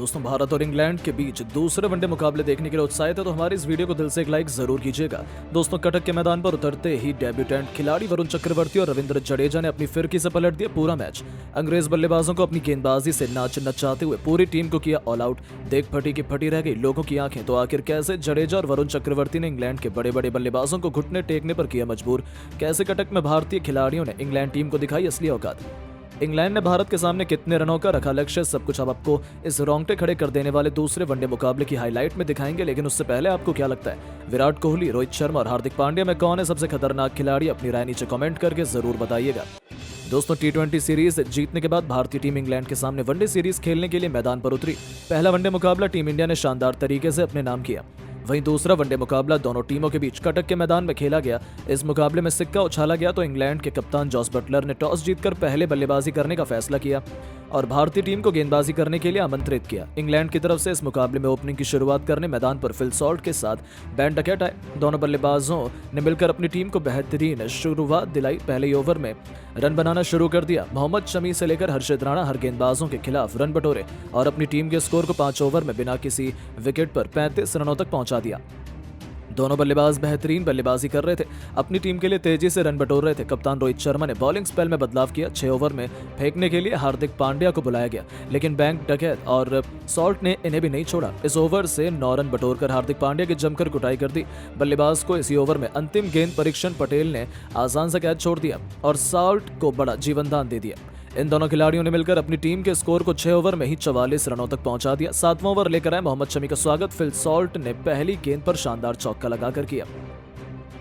दोस्तों, भारत और इंग्लैंड के बीच दूसरे वनडे मुकाबले देखने के लिए उत्साहित है तो हमारे इस वीडियो को दिल से एक लाइक जरूर कीजिएगा। दोस्तों, कटक के मैदान पर उतरते ही डेब्यूटेंट खिलाड़ी वरुण चक्रवर्ती और रविंद्र जडेजा ने अपनी फिरकी से पलट दिया पूरा मैच। अंग्रेज बल्लेबाजों को अपनी गेंदबाजी से नाच नचाते हुए पूरी टीम को किया ऑल आउट। देख फटी की फटी रह गई लोगों की आंखें। तो आखिर कैसे जडेजा और वरुण चक्रवर्ती ने इंग्लैंड के बड़े बड़े बल्लेबाजों को घुटने टेकने पर किया मजबूर। कैसे कटक में भारतीय खिलाड़ियों ने इंग्लैंड टीम को दिखाई असली औकात। इंग्लैंड ने भारत के सामने कितने रनों का रखा लक्ष्य, सब कुछ अब आपको इस रोंगटे खड़े कर देने वाले दूसरे वनडे मुकाबले की हाईलाइट में दिखाएंगे। लेकिन उससे पहले आपको क्या लगता है, विराट कोहली, रोहित शर्मा और हार्दिक पांड्या में कौन है सबसे खतरनाक खिलाड़ी? अपनी राय नीचे कमेंट करके जरूर बताइएगा। दोस्तों, टी20 सीरीज जीतने के बाद भारतीय टीम इंग्लैंड के सामने वनडे सीरीज खेलने के लिए मैदान पर उतरी। पहला वनडे मुकाबला टीम इंडिया ने शानदार तरीके से अपने नाम किया। वहीं दूसरा वनडे मुकाबला दोनों टीमों के बीच कटक के मैदान में खेला गया। इस मुकाबले में सिक्का उछाला गया तो इंग्लैंड के कप्तान जॉस बटलर ने टॉस जीतकर पहले बल्लेबाजी करने का फैसला किया और भारतीय टीम को गेंदबाजी करने के लिए आमंत्रित किया। इंग्लैंड की तरफ से इस मुकाबले में ओपनिंग की शुरुआत करने मैदान पर फिल सॉल्ट के साथ बेन डकैट आए। दोनों बल्लेबाजों ने मिलकर अपनी टीम को बेहतरीन शुरुआत दिलाई। पहले ओवर में रन बनाना शुरू कर दिया। मोहम्मद शमी से लेकर हर्षित राणा हर गेंदबाजों के खिलाफ रन बटोरे और अपनी टीम के स्कोर को 5 ओवर में बिना किसी विकेट पर 35 रनों तक पहुंचा दिया। दोनों बल्लेबाज बेहतरीन बल्लेबाजी कर रहे थे, अपनी टीम के लिए तेजी से रन बटोर रहे थे। कप्तान रोहित शर्मा ने बॉलिंग स्पेल में बदलाव किया। 6 ओवर में फेंकने के लिए हार्दिक पांड्या को बुलाया गया, लेकिन बैंक डकैत और सॉल्ट ने इन्हें भी नहीं छोड़ा। इस ओवर से 9 रन बटोरकर हार्दिक पांड्या की जमकर कुटाई कर दी। बल्लेबाज को इसी ओवर में अंतिम गेंद परीक्षण पटेल ने आसान से कैच छोड़ दिया और सॉल्ट को बड़ा जीवनदान दे दिया। इन दोनों खिलाड़ियों ने मिलकर अपनी टीम के स्कोर को 6 ओवर में ही 44 रनों तक पहुंचा दिया। 7वां ओवर लेकर आए मोहम्मद शमी का स्वागत फिल सॉल्ट ने पहली गेंद पर शानदार चौका लगाकर किया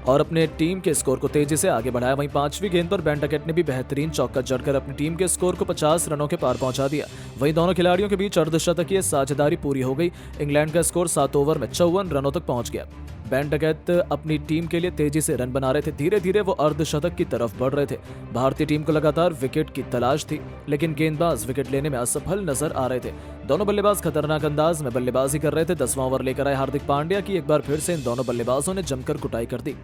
और अपने टीम के स्कोर को तेजी से आगे बढ़ाया। वहीं 5वीं गेंद पर बेन डकैट ने भी बेहतरीन चौका जड़कर अपनी टीम के स्कोर को 50 रनों के पार पहुंचा दिया। वहीं दोनों खिलाड़ियों के बीच अर्धशतकीय साझेदारी पूरी हो गई। इंग्लैंड का स्कोर 7 ओवर में 54 रनों तक पहुंच गया। बेन डकैत अपनी टीम के लिए तेजी से रन बना रहे थे। धीरे धीरे वो अर्धशतक की तरफ बढ़ रहे थे। भारतीय टीम को लगातार विकेट की तलाश थी, लेकिन गेंदबाज विकेट लेने में असफल नजर आ रहे थे। दोनों बल्लेबाज खतरनाक अंदाज में बल्लेबाजी कर रहे थे। 10वां ओवर लेकर आए हार्दिक पांड्या की एक बार फिर से इन दोनों बल्लेबाजों ने जमकर कुटाई कर दी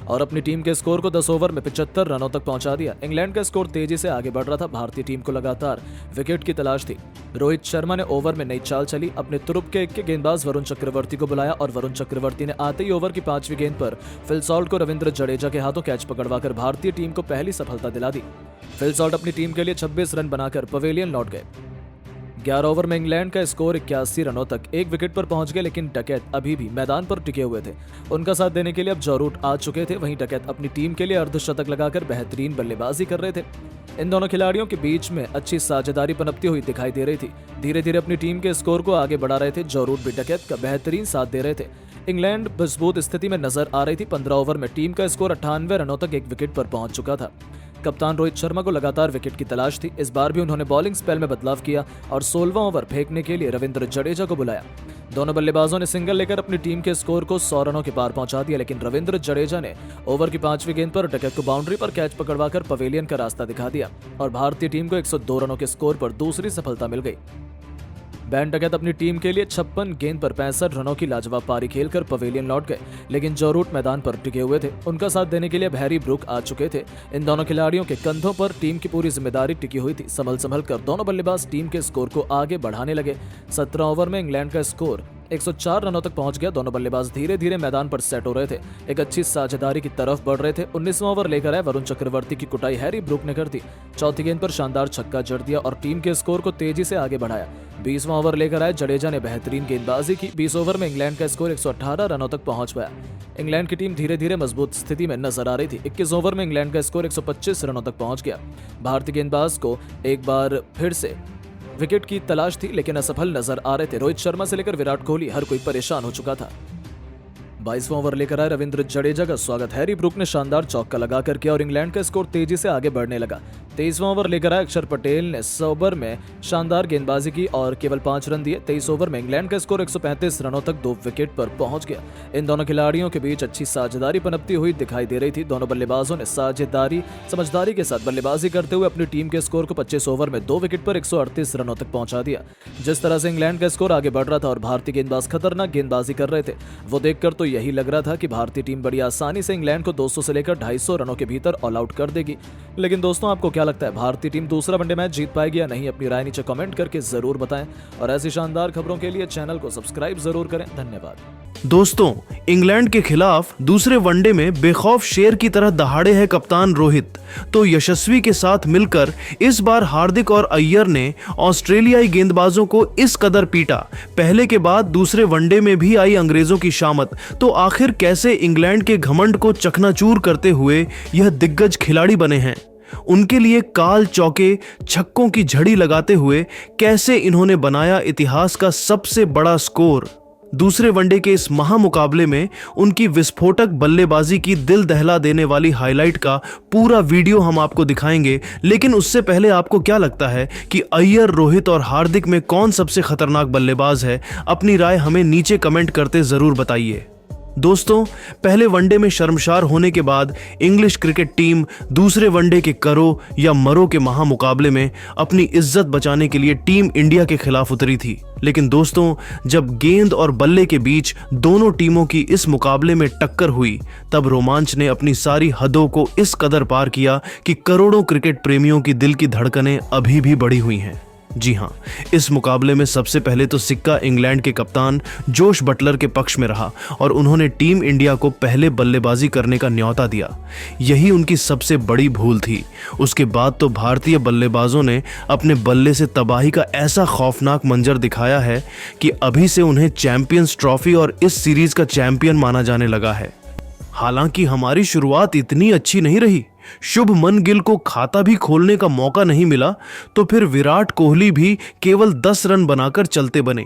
और अपनी टीम के स्कोर को 10 ओवर में 75 रनों तक पहुंचा दिया। इंग्लैंड का स्कोर तेजी से आगे बढ़ रहा था। भारतीय टीम को लगातार विकेट की तलाश थी। रोहित शर्मा ने ओवर में नई चाल चली, अपने तुरुप के गेंदबाज वरुण चक्रवर्ती को बुलाया और वरुण चक्रवर्ती ने आते ही ओवर की 5वीं गेंद पर फिल सॉल्ट को रविंद्र जडेजा के हाथों कैच पकड़वाकर भारतीय टीम को पहली सफलता दिला दी। फिल सॉल्ट अपनी टीम के लिए 26 रन बनाकर पवेलियन लौट गए। 11 ओवर में इंग्लैंड का स्कोर 81 रनों तक एक विकेट पर पहुंच गया, लेकिन डकैत अभी भी मैदान पर टिके हुए थे। उनका साथ देने के लिए अब जॉ रूट आ चुके थे। वहीं डकैत अपनी टीम के लिए अर्धशतक लगाकर बेहतरीन बल्लेबाजी कर रहे थे। इन दोनों खिलाड़ियों के बीच में अच्छी साझेदारी पनपती हुई दिखाई दे रही थी। धीरे धीरे अपनी टीम के स्कोर को आगे बढ़ा रहे थे। जॉ रूट भी डकैत का बेहतरीन साथ दे रहे थे। इंग्लैंड मजबूत स्थिति में नजर आ रही थी। 15 ओवर में टीम का स्कोर 98 रनों तक एक विकेट पर पहुंच चुका था। कप्तान रोहित शर्मा को लगातार विकेट की तलाश थी। इस बार भी उन्होंने बॉलिंग स्पेल में बदलाव किया और 16वां ओवर फेंकने के लिए रविंद्र जडेजा को बुलाया। दोनों बल्लेबाजों ने सिंगल लेकर अपनी टीम के स्कोर को 100 रनों के पार पहुंचा दिया, लेकिन रविंद्र जडेजा ने ओवर की 5वीं गेंद पर डकैत को बाउंड्री पर कैच पकड़वाकर पवेलियन का रास्ता दिखा दिया और भारतीय टीम को 102 रनों के स्कोर पर दूसरी सफलता मिल गई। बेन डकैत अपनी टीम के लिए 56 गेंद पर 65 रनों की लाजवाब पारी खेलकर पवेलियन लौट गए, लेकिन जॉ रूट मैदान पर टिके हुए थे। उनका साथ देने के लिए हैरी ब्रूक आ चुके थे। इन दोनों खिलाड़ियों के कंधों पर टीम की पूरी जिम्मेदारी टिकी हुई थी। संभल कर दोनों बल्लेबाज टीम के स्कोर को आगे बढ़ाने लगे। 17 ओवर में इंग्लैंड का स्कोर 104 रनों तक पहुंच गया। दोनों बल्लेबाज धीरे धीरे मैदान पर सेट हो रहे थे, एक अच्छी साझेदारी की तरफ बढ़ रहे थे। 19वां ओवर लेकर आए वरुण चक्रवर्ती की कुटाई हैरी ब्रूक ने कर दी। चौथी गेंद पर शानदार छक्का जड़ दिया और टीम के स्कोर को तेजी से आगे बढ़ाया। 20वां ओवर लेकर आए जडेजा ने बेहतरीन गेंदबाजी की। 20 ओवर में इंग्लैंड का स्कोर 118 रनों तक पहुंच गया। इंग्लैंड की टीम धीरे धीरे मजबूत स्थिति में नजर आ रही थी। 21 ओवर में इंग्लैंड का स्कोर 125 रनों तक पहुंच गया। भारतीय गेंदबाज को एक बार फिर से विकेट की तलाश थी, लेकिन असफल नजर आ रहे थे। रोहित शर्मा से लेकर विराट कोहली हर कोई परेशान हो चुका था। 22वां ओवर लेकर आए रविंद्र जडेजा का स्वागत हैरी ब्रूक ने शानदार चौका लगाकर किया और इंग्लैंड का स्कोर तेजी से आगे बढ़ने लगा। 23वां ओवर लेकर आए अक्षर पटेल ने 100 ओवर में शानदार गेंदबाजी की और केवल 5 रन दिए। 23 ओवर में इंग्लैंड का स्कोर 135 रनों तक 2 विकेट पर पहुंच गया। इन दोनों खिलाड़ियों के बीच अच्छी साझेदारी पनपती हुई दिखाई दे रही थी। दोनों बल्लेबाजों ने समझदारी के साथ बल्लेबाजी करते हुए अपनी टीम के स्कोर को 25 ओवर में 2 विकेट पर 138 रनों तक पहुंचा दिया। जिस तरह से इंग्लैंड का स्कोर आगे बढ़ रहा था और भारतीय गेंदबाज खतरनाक गेंदबाजी कर रहे थे, वो देखकर तो यही लग रहा था कि भारतीय टीम बड़ी आसानी से इंग्लैंड को 200 से लेकर 250 रनों के भीतर ऑल आउट कर देगी। लेकिन दोस्तों, आपको क्या लगता है, भारतीय टीम दूसरा वनडे मैच जीत पाएगी या नहीं? अपनी राय नीचे कमेंट करके जरूर बताएं और ऐसी शानदार खबरों के लिए चैनल को सब्सक्राइब जरूर करें। धन्यवाद। दोस्तों, इंग्लैंड के खिलाफ दूसरे वनडे में बेखौफ शेर की तरह दहाड़े हैं कप्तान रोहित। तो यशस्वी के साथ मिलकर इस बार हार्दिक और अय्यर ने ऑस्ट्रेलियाई गेंदबाजों को इस कदर पीटा। पहले के बाद दूसरे वनडे में भी आई अंग्रेजों की शामत। तो आखिर कैसे इंग्लैंड के घमंड को चकनाचूर करते हुए यह दिग्गज खिलाड़ी बने हैं? उनके लिए काल चौके छक्कों की झड़ी लगाते हुए कैसे इन्होंने बनाया इतिहास का सबसे बड़ा स्कोर? दूसरे वनडे के इस महामुकाबले में उनकी विस्फोटक बल्लेबाजी की दिल दहला देने वाली हाईलाइट का पूरा वीडियो हम आपको दिखाएंगे। लेकिन उससे पहले आपको क्या लगता है कि अय्यर, रोहित और हार्दिक में कौन सबसे खतरनाक बल्लेबाज है? अपनी राय हमें नीचे कमेंट करते जरूर बताइए। दोस्तों, पहले वनडे में शर्मसार होने के बाद इंग्लिश क्रिकेट टीम दूसरे वनडे के करो या मरो के महामुकाबले में अपनी इज्जत बचाने के लिए टीम इंडिया के खिलाफ उतरी थी। लेकिन दोस्तों, जब गेंद और बल्ले के बीच दोनों टीमों की इस मुकाबले में टक्कर हुई, तब रोमांच ने अपनी सारी हदों को इस कदर पार किया कि करोड़ों क्रिकेट प्रेमियों की दिल की धड़कनें अभी भी बढ़ी हुई हैं। जी हां, इस मुकाबले में सबसे पहले तो सिक्का इंग्लैंड के कप्तान जोश बटलर के पक्ष में रहा और उन्होंने टीम इंडिया को पहले बल्लेबाजी करने का न्योता दिया। यही उनकी सबसे बड़ी भूल थी। उसके बाद तो भारतीय बल्लेबाजों ने अपने बल्ले से तबाही का ऐसा खौफनाक मंजर दिखाया है कि अभी से उन्हें चैंपियंस ट्रॉफी और इस सीरीज का चैंपियन माना जाने लगा है। हालांकि हमारी शुरुआत इतनी अच्छी नहीं रही। शुभमन गिल को खाता भी खोलने का मौका नहीं मिला तो फिर विराट कोहली भी केवल 10 रन बनाकर चलते बने।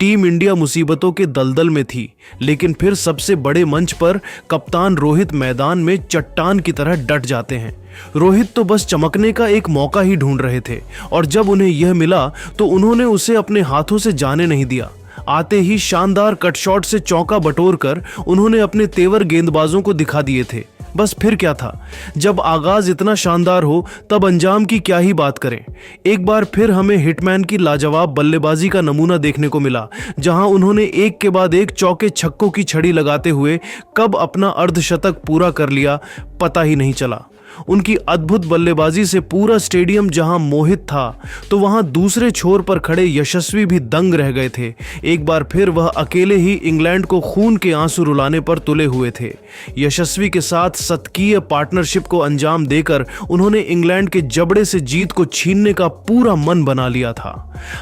टीम इंडिया मुसीबतों के दलदल में थी, लेकिन फिर सबसे बड़े मंच पर कप्तान रोहित मैदान में चट्टान की तरह डट जाते हैं। रोहित तो बस चमकने का एक मौका ही ढूंढ रहे थे और जब उन्हें यह मिला तो उन्होंने उसे अपने हाथों से जाने नहीं दिया। आते ही शानदार कट शॉट से चौका बटोरकर उन्होंने अपने तेवर गेंदबाजों को दिखा दिए थे। बस फिर क्या था, जब आगाज इतना शानदार हो तब अंजाम की क्या ही बात करें। एक बार फिर हमें हिटमैन की लाजवाब बल्लेबाजी का नमूना देखने को मिला, जहां उन्होंने एक के बाद एक चौके छक्कों की छड़ी लगाते हुए कब अपना अर्धशतक पूरा कर लिया पता ही नहीं चला। उनकी अद्भुत बल्लेबाजी से पूरा स्टेडियम जहां मोहित था, तो वहां दूसरे छोर पर खड़े यशस्वी भी दंग रह गए थे। एक बार फिर वह अकेले ही इंग्लैंड को खून के आंसू रुलाने पर तुले हुए थे। यशस्वी के साथ शतकीय पार्टनरशिप को अंजाम देकर उन्होंने इंग्लैंड के जबड़े से जीत को छीनने का पूरा मन बना लिया था।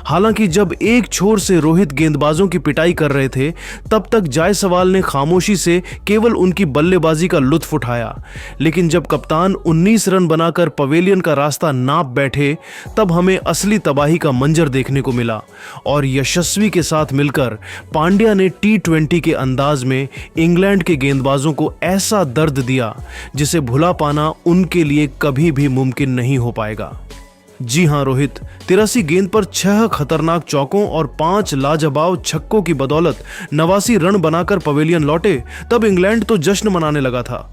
हालांकि जब एक छोर से रोहित गेंदबाजों की पिटाई कर रहे थे, तब तक जायसवाल ने खामोशी से केवल उनकी बल्लेबाजी का लुत्फ उठाया। लेकिन जब कप्तान 19 रन बनाकर पवेलियन का रास्ता नाप बैठे, तब हमें असली तबाही का मंजर देखने को मिला और यशस्वी के साथ मिलकर पांड्या ने T20 के अंदाज में इंग्लैंड के गेंदबाजों को ऐसा दर्द दिया जिसे भुला पाना उनके लिए कभी भी मुमकिन नहीं हो पाएगा। जी हां, रोहित 83 गेंद पर 6 खतरनाक चौकों और 5 लाजवाब छक्कों की बदौलत 89 रन बनाकर पवेलियन लौटे। तब इंग्लैंड तो जश्न मनाने लगा था।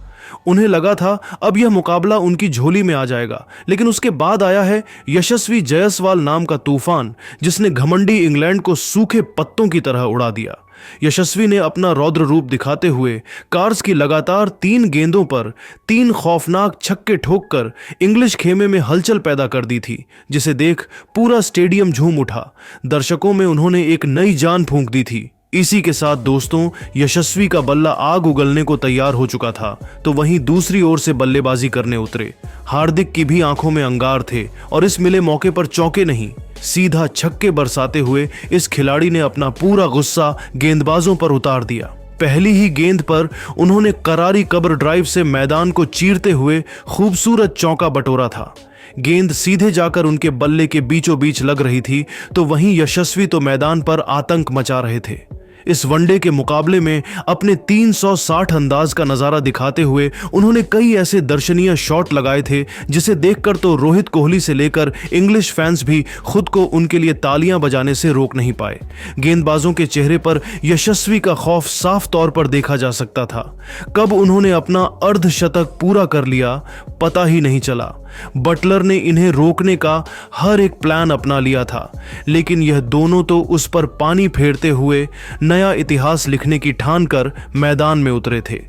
उन्हें लगा था अब यह मुकाबला उनकी झोली में आ जाएगा, लेकिन उसके बाद आया है यशस्वी जायसवाल नाम का तूफान, जिसने घमंडी इंग्लैंड को सूखे पत्तों की तरह उड़ा दिया। यशस्वी ने अपना रौद्र रूप दिखाते हुए कार्स की लगातार 3 गेंदों पर 3 खौफनाक छक्के ठोककर इंग्लिश खेमे में हलचल पैदा कर दी थी, जिसे देख पूरा स्टेडियम झूम उठा। दर्शकों में उन्होंने एक नई जान फूंक दी थी। इसी के साथ दोस्तों, यशस्वी का बल्ला आग उगलने को तैयार हो चुका था, तो वहीं दूसरी ओर से बल्लेबाजी करने उतरे हार्दिक की भी आंखों में अंगार थे और इस मिले मौके पर चौके नहीं, सीधा छक्के बरसाते हुए इस खिलाड़ी ने अपना पूरा गुस्सा गेंदबाजों पर उतार दिया। पहली ही गेंद पर उन्होंने करारी कब्र ड्राइव से मैदान को चीरते हुए खूबसूरत चौका बटोरा था। गेंद सीधे जाकर उनके बल्ले के बीचों बीच लग रही थी, तो वहीं यशस्वी तो मैदान पर आतंक मचा रहे थे। इस वनडे के मुकाबले में अपने 360 अंदाज का नजारा दिखाते हुए उन्होंने कई ऐसे दर्शनीय शॉट लगाए थे जिसे देखकर तो रोहित कोहली से लेकर इंग्लिश फैंस भी खुद को उनके लिए तालियां बजाने से रोक नहीं पाए। गेंदबाजों के चेहरे पर यशस्वी का खौफ साफ तौर पर देखा जा सकता था। कब उन्होंने अपना अर्धशतक पूरा कर लिया पता ही नहीं चला। बटलर ने इन्हें रोकने का हर एक प्लान अपना लिया था, लेकिन यह दोनों तो उस पर पानी फेरते हुए नया इतिहास लिखने की ठान कर मैदान में उतरे थे।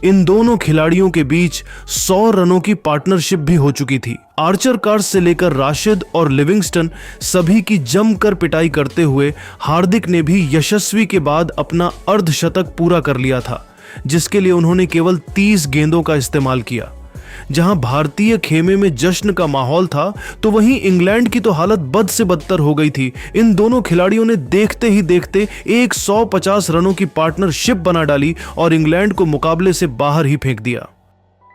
इन दोनों खिलाड़ियों के बीच 100 रनों की पार्टनरशिप भी हो चुकी थी। आर्चर कार्स से लेकर राशिद और लिविंगस्टन सभी की जमकर पिटाई करते हुए हार्दिक ने भी यशस्वी के बाद अपना अर्धशतक पूरा कर लिया था, जिसके लिए उन्होंने केवल 30 गेंदों का इस्तेमाल किया। जहां भारतीय खेमे में जश्न का माहौल था, तो वहीं इंग्लैंड की तो हालत बद से बदतर हो गई थी। इन दोनों खिलाड़ियों ने देखते ही देखते 150 रनों की पार्टनरशिप बना डाली और इंग्लैंड को मुकाबले से बाहर ही फेंक दिया।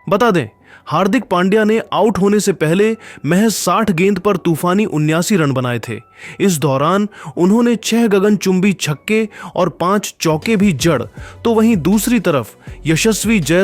बता दें, हार्दिक पांड्या ने आउट होने से पहले महज 60 गेंद पर तूफानी 79 रन बनाए थे। इस दौरान उन्होंने 6 गगनचुंबी छक्के और 5 चौके भी जड़, तो वहीं दूसरी तरफ यशस्वी